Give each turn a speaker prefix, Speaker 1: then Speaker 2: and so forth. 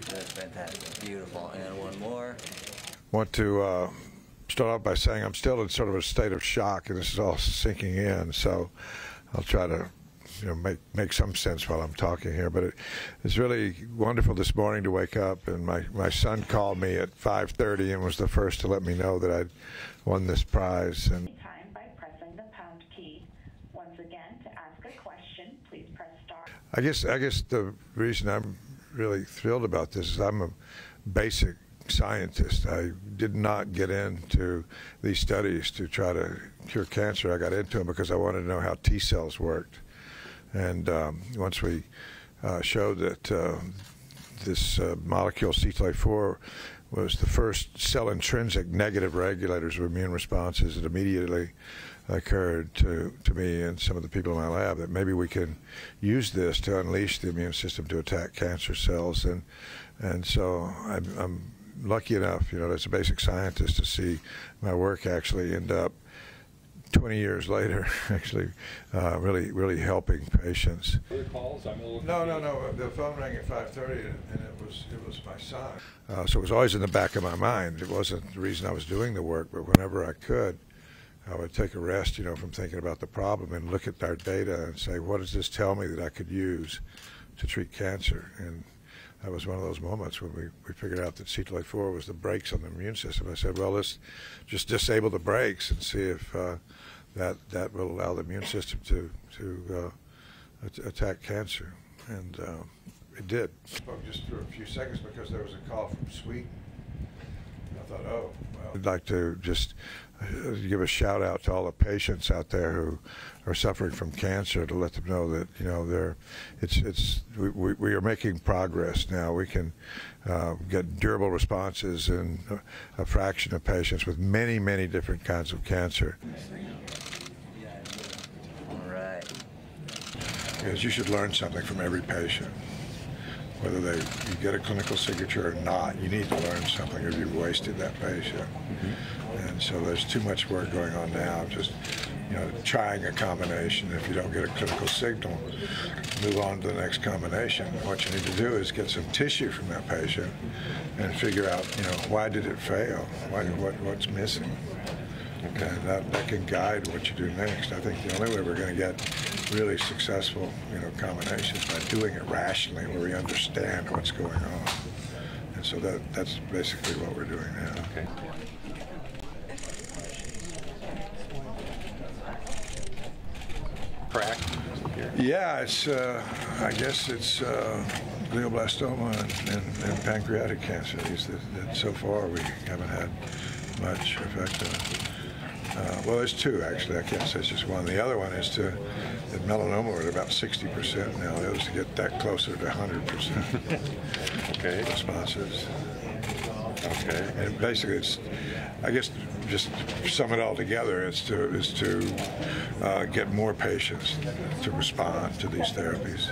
Speaker 1: That's fantastic. Beautiful. And one more.
Speaker 2: Want to start off by saying I'm still in sort of a state of shock, and this is all sinking in. So I'll try to, make some sense while I'm talking here. But it's really wonderful this morning to wake up, and my son called me at 5:30 and was the first to let me know that I'd won this prize. And
Speaker 3: Time by pressing the pound key. Once again, to ask a question, please press star.
Speaker 2: I guess the reason I'm really thrilled about this is I'm a basic scientist. I did not get into these studies to try to cure cancer. I got into them because I wanted to know how T cells worked. And once we showed that this molecule CTLA-4 was the first cell-intrinsic negative regulators of immune responses, it immediately occurred to me and some of the people in my lab that maybe we can use this to unleash the immune system to attack cancer cells. And so I'm lucky enough, as a basic scientist, to see my work actually end up 20 years later, actually, really helping patients.
Speaker 4: Other calls?
Speaker 2: No. The phone rang at 5:30, and it was my son. So it was always in the back of my mind. It wasn't the reason I was doing the work, but whenever I could, I would take a rest, from thinking about the problem and look at our data and say, what does this tell me that I could use to treat cancer? And that was one of those moments when we figured out that CTLA-4 was the brakes on the immune system. I said, well, let's just disable the brakes and see if that will allow the immune system to attack cancer. And it did. Just for a few seconds because there was a call from Sweden. I thought, oh, well. I'd like to just give a shout out to all the patients out there who are suffering from cancer, to let them know that we are making progress now. We can get durable responses in a fraction of patients with many different kinds of cancer.
Speaker 1: All right.
Speaker 2: Because you should learn something from every patient. Whether you get a clinical signature or not, you need to learn something, or you've wasted that patient. And so there's too much work going on now, just trying a combination. If you don't get a clinical signal, move on to the next combination. What you need to do is get some tissue from that patient and figure out, why did it fail? What's missing? And that can guide what you do next. I think the only way we're going to get really successful, combinations by doing it rationally, where we understand what's going on. And so that's basically what we're doing now.
Speaker 4: Okay. Crack.
Speaker 2: Yeah, it's I guess it's glioblastoma and pancreatic cancer. That so far we haven't had much effect on. Well, there's two, actually. I can't say it's just one. The other one is that melanoma, we're at about 60% now. The other is to get that closer to 100%.
Speaker 4: Okay.
Speaker 2: Responses.
Speaker 4: Okay.
Speaker 2: And basically, it's, I guess, just sum it all together, is to get more patients to respond to these therapies.